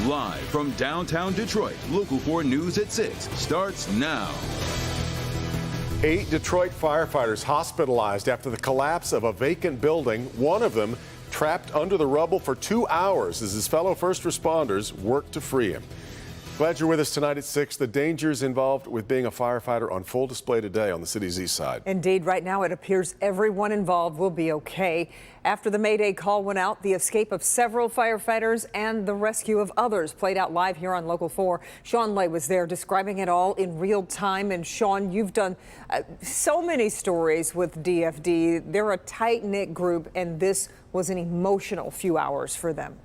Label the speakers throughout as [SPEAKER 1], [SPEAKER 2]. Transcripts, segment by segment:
[SPEAKER 1] Live from downtown Detroit, Local 4 News at 6 starts now.
[SPEAKER 2] 8 Detroit firefighters hospitalized after the collapse of a vacant building. One of them trapped under the rubble for 2 hours as his fellow first responders worked to free him. Glad you're with us tonight at 6. The dangers involved with being a firefighter on full display today on the city's east side.
[SPEAKER 3] Indeed, right now it appears everyone involved will be okay. After the Mayday call went out, the escape of several firefighters and the rescue of others played out live here on Local 4. Sean Lay was there describing it all in real time. And Sean, you've done so many stories with DFD. They're a tight-knit group, and this was an emotional few hours for them.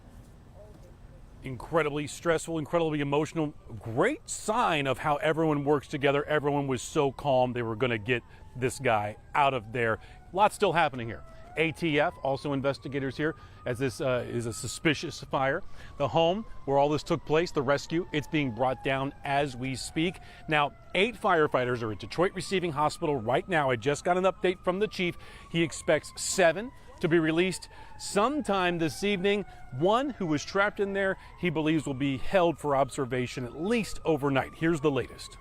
[SPEAKER 4] Incredibly stressful, incredibly emotional. Great sign of how everyone works together. Everyone was so calm. They were going to get this guy out of there. Lots still happening here. ATF, also investigators here, as this is a suspicious fire. The home where all this took place, the rescue, it's being brought down as we speak. Now, 8 firefighters are at Detroit Receiving Hospital right now. I just got an update from the chief. He expects 7 to be released sometime this evening. One who was trapped in there, he believes will be held for observation at least overnight. Here's the latest.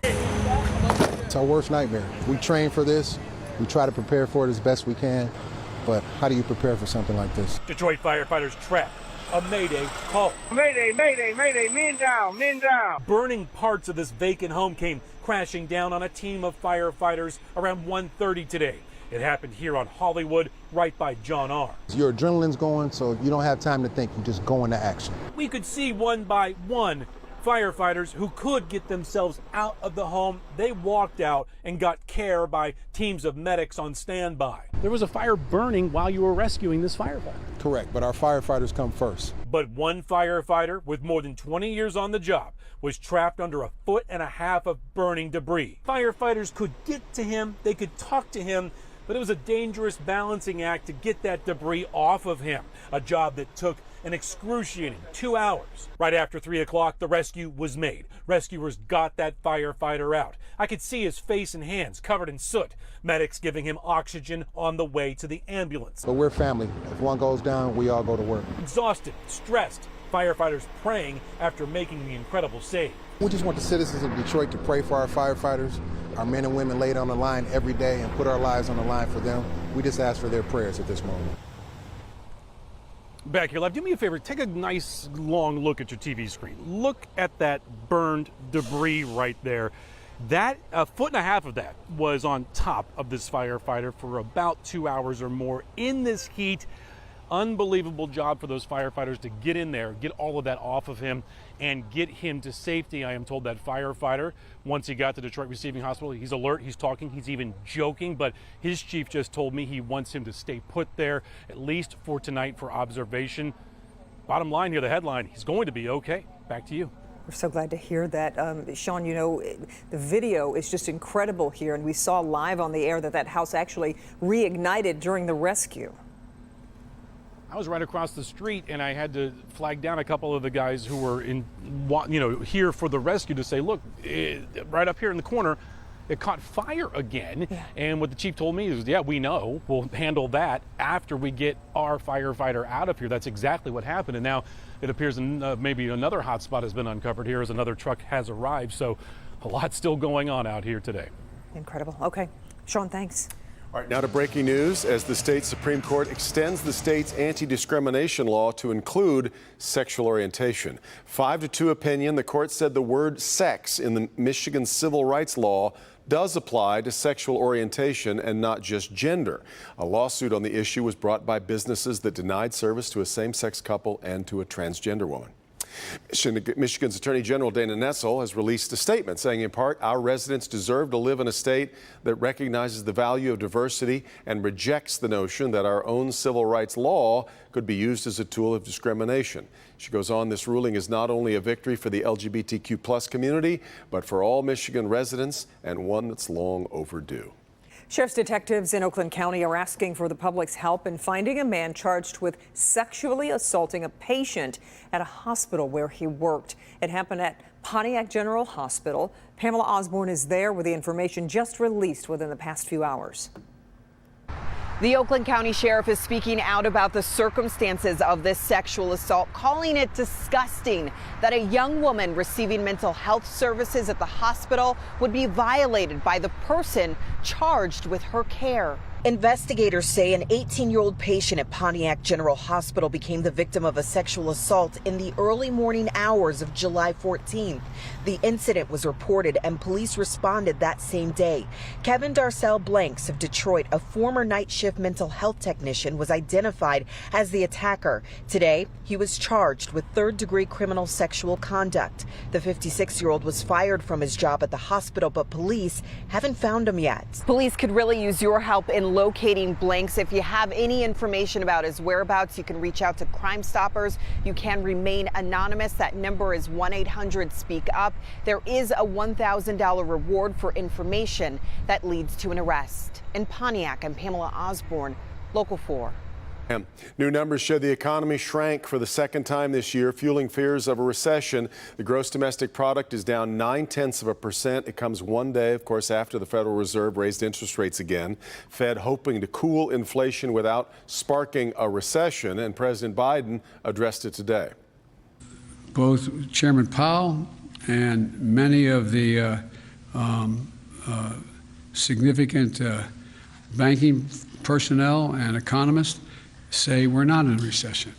[SPEAKER 5] It's our worst nightmare. We train for this. We try to prepare for it as best we can. But how do you prepare for something like this?
[SPEAKER 4] Detroit firefighters trapped. A Mayday call.
[SPEAKER 6] Mayday, mayday, mayday, men down, men down.
[SPEAKER 4] Burning parts of this vacant home came crashing down on a team of firefighters around 1:30 today. It happened here on Hollywood, right by John R.
[SPEAKER 5] Your adrenaline's going, so you don't have time to think. You just go into action.
[SPEAKER 4] We could see one by one firefighters who could get themselves out of the home. They walked out and got care by teams of medics on standby. There was a fire burning while you were rescuing this firefighter.
[SPEAKER 5] Correct, but our firefighters come first.
[SPEAKER 4] But one firefighter with more than 20 years on the job was trapped under 1.5 feet of burning debris. Firefighters could get to him, they could talk to him, but it was a dangerous balancing act to get that debris off of him, a job that took an excruciating 2 hours. Right after 3 o'clock, the rescue was made. Rescuers got that firefighter out. I could see his face and hands covered in soot. Medics giving him oxygen on the way to the ambulance.
[SPEAKER 5] But we're family. If one goes down, we all go to work.
[SPEAKER 4] Exhausted, stressed, firefighters praying after making the incredible save.
[SPEAKER 5] We just want the citizens of Detroit to pray for our firefighters. Our men and women laid on the line every day and put our lives on the line for them. We just ask for their prayers at this moment.
[SPEAKER 4] Back here live, do me a favor, take a nice long look at your TV screen. Look at that burned debris right there. That 1.5 feet of that was on top of this firefighter for about 2 hours or more in this heat. Unbelievable job for those firefighters to get in there, get all of that off of him, and get him to safety. I am told that firefighter, once he got to Detroit Receiving Hospital, he's alert, he's talking, he's even joking, but his chief just told me he wants him to stay put there, at least for tonight, for observation. Bottom line here, the headline, he's going to be okay. Back to you.
[SPEAKER 3] We're so glad to hear that. Sean, you know, the video is just incredible here, and we saw live on the air that that house actually reignited during the rescue.
[SPEAKER 4] I was right across the street, and I had to flag down a couple of the guys who were here for the rescue to say, look, right up here in the corner, it caught fire again. Yeah. And what the chief told me is, yeah, we know. We'll handle that after we get our firefighter out of here. That's exactly what happened. And now it appears maybe another hot spot has been uncovered here as another truck has arrived. So a lot still going on out here today.
[SPEAKER 3] Incredible. Okay. Sean, thanks.
[SPEAKER 2] All right, now to breaking news. As the state Supreme Court extends the state's anti-discrimination law to include sexual orientation. 5-2 opinion, the court said the word sex in the Michigan civil rights law does apply to sexual orientation and not just gender. A lawsuit on the issue was brought by businesses that denied service to a same-sex couple and to a transgender woman. Michigan's Attorney General Dana Nessel has released a statement saying, in part, our residents deserve to live in a state that recognizes the value of diversity and rejects the notion that our own civil rights law could be used as a tool of discrimination. She goes on, this ruling is not only a victory for the LGBTQ+ community, but for all Michigan residents, and one that's long overdue.
[SPEAKER 3] Sheriff's detectives in Oakland County are asking for the public's help in finding a man charged with sexually assaulting a patient at a hospital where he worked. It happened at Pontiac General Hospital. Pamela Osborne is there with the information just released within the past few hours.
[SPEAKER 7] The Oakland County Sheriff is speaking out about the circumstances of this sexual assault, calling it disgusting that a young woman receiving mental health services at the hospital would be violated by the person charged with her care. Investigators say an 18-year-old patient at Pontiac General Hospital became the victim of a sexual assault in the early morning hours of July 14th. The incident was reported and police responded that same day. Kevin Darcel Blanks of Detroit, a former night shift mental health technician, was identified as the attacker. Today, he was charged with third-degree criminal sexual conduct. The 56-year-old was fired from his job at the hospital, but police haven't found him yet. Police could really use your help in locating Blanks. If you have any information about his whereabouts, you can reach out to Crime Stoppers. You can remain anonymous. That number is 1-800-SPEAK-UP. There is a $1,000 reward for information that leads to an arrest. In Pontiac, I'm Pamela Osborne, Local 4.
[SPEAKER 2] New numbers show the economy shrank for the second time this year, fueling fears of a recession. The gross domestic product is down 0.9%. It comes one day, of course, after the Federal Reserve raised interest rates again. Fed hoping to cool inflation without sparking a recession, and President Biden addressed it today.
[SPEAKER 8] Both Chairman Powell and many of the significant banking personnel and economists say we're not in a recession.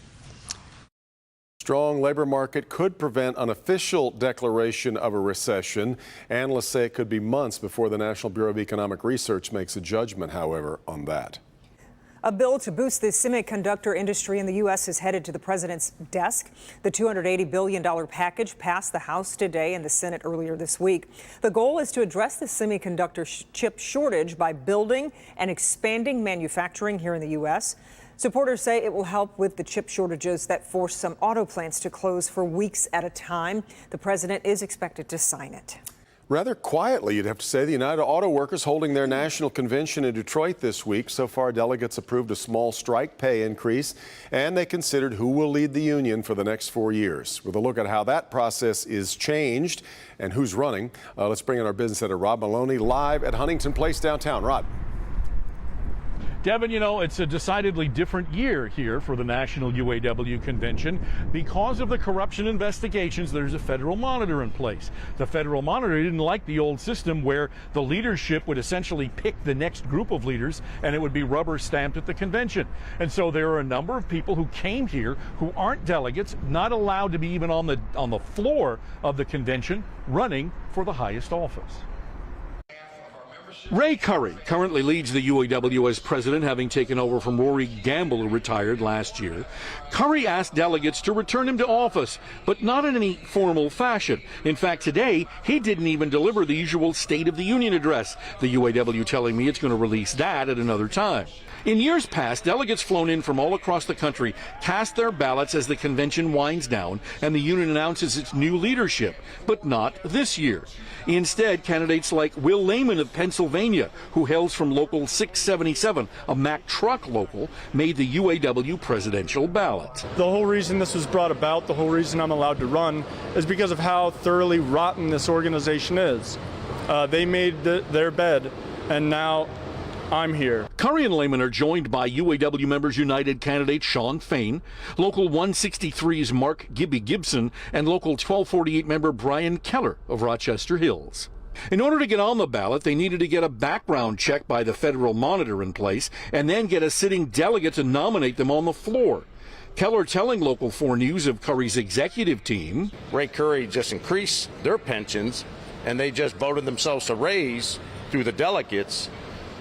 [SPEAKER 2] Strong labor market could prevent an official declaration of a recession. Analysts say it could be months before the National Bureau of Economic Research makes a judgment, however, on that.
[SPEAKER 3] A bill to boost the semiconductor industry in the U.S. is headed to the president's desk. The $280 billion package passed the House today and the Senate earlier this week. The goal is to address the semiconductor chip shortage by building and expanding manufacturing here in the U.S. Supporters say it will help with the chip shortages that force some auto plants to close for weeks at a time. The president is expected to sign it.
[SPEAKER 2] Rather quietly, you'd have to say, the United Auto Workers holding their national convention in Detroit this week. So far, delegates approved a small strike pay increase, and they considered who will lead the union for the next 4 years. With a look at how that process is changed and who's running, let's bring in our business editor, Rod Maloney, live at Huntington Place downtown. Rod.
[SPEAKER 4] Devin, you know, it's a decidedly different year here for the National UAW Convention. Because of the corruption investigations, there's a federal monitor in place. The federal monitor didn't like the old system where the leadership would essentially pick the next group of leaders and it would be rubber stamped at the convention. And so there are a number of people who came here who aren't delegates, not allowed to be even on the floor of the convention, running for the highest office. Ray Curry currently leads the UAW as president, having taken over from Rory Gamble, who retired last year. Curry asked delegates to return him to office, but not in any formal fashion. In fact, today, he didn't even deliver the usual State of the Union address. The UAW telling me it's going to release that at another time. In years past, delegates flown in from all across the country cast their ballots as the convention winds down and the union announces its new leadership, but not this year. Instead, candidates like Will Lehman of Pennsylvania, who hails from Local 677, a Mack truck local, made the UAW presidential ballot.
[SPEAKER 9] The whole reason this was brought about, the whole reason I'm allowed to run, is because of how thoroughly rotten this organization is. They made their bed, and now I'm here.
[SPEAKER 4] Curry and Lehman are joined by UAW Members United candidate Sean Fain, Local 163's Mark Gibby Gibson, and Local 1248 member Brian Keller of Rochester Hills. In order to get on the ballot, they needed to get a background check by the federal monitor in place and then get a sitting delegate to nominate them on the floor. Keller telling Local 4 News of Curry's executive team,
[SPEAKER 10] Ray Curry just increased their pensions, and they just voted themselves a raise through the delegates,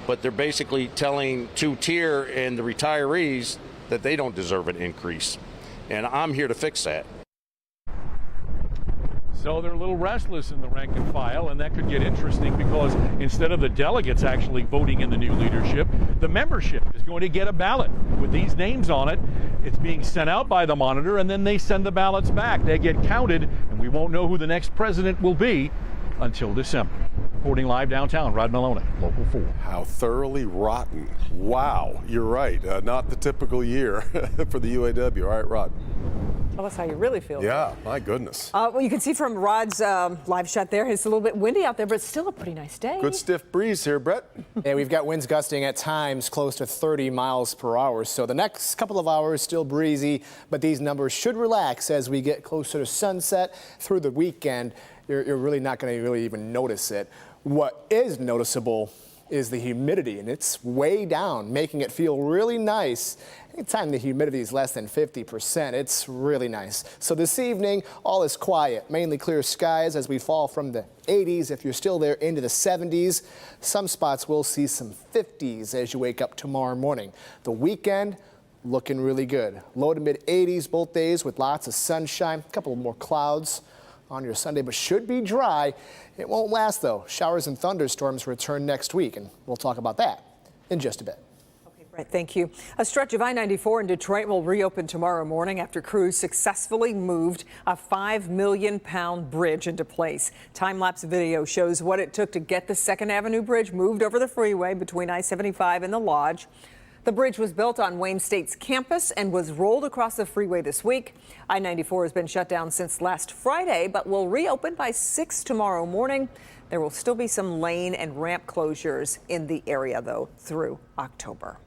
[SPEAKER 10] but they're basically telling two-tier and the retirees that they don't deserve an increase. And I'm here to fix that.
[SPEAKER 4] So they're a little restless in the rank and file, and that could get interesting because instead of the delegates actually voting in the new leadership, the membership is going to get a ballot with these names on it. It's being sent out by the monitor, and then they send the ballots back. They get counted, and we won't know who the next president will be until December. Reporting live downtown, Rod Maloney, Local 4.
[SPEAKER 2] How thoroughly rotten. Wow, you're right. Not the typical year for the UAW. All right, Rod.
[SPEAKER 3] Well, that's how you really feel.
[SPEAKER 2] Yeah, my goodness.
[SPEAKER 3] Well, you can see from Rod's live shot there, it's a little bit windy out there, but it's still a pretty nice day.
[SPEAKER 2] Good stiff breeze here, Brett.
[SPEAKER 11] Yeah, we've got winds gusting at times close to 30 miles per hour. So the next couple of hours still breezy, but these numbers should relax as we get closer to sunset through the weekend. You're really not going to really even notice it. What is noticeable is the humidity, and it's way down, making it feel really nice. Anytime the humidity is less than 50%, it's really nice. So this evening, all is quiet, mainly clear skies as we fall from the 80s, if you're still there, into the 70s. Some spots will see some 50s as you wake up tomorrow morning. The weekend, looking really good. Low to mid 80s both days with lots of sunshine, a couple more clouds on your Sunday, but should be dry. It won't last though. Showers and thunderstorms return next week, and we'll talk about that in just a bit.
[SPEAKER 3] Okay, Brett, thank you. A stretch of I-94 in Detroit will reopen tomorrow morning after crews successfully moved a 5 million pound bridge into place. Time-lapse video shows what it took to get the 2nd Avenue Bridge moved over the freeway between I-75 and the Lodge. The bridge was built on Wayne State's campus and was rolled across the freeway this week. I-94 has been shut down since last Friday, but will reopen by 6 tomorrow morning. There will still be some lane and ramp closures in the area, though, through October.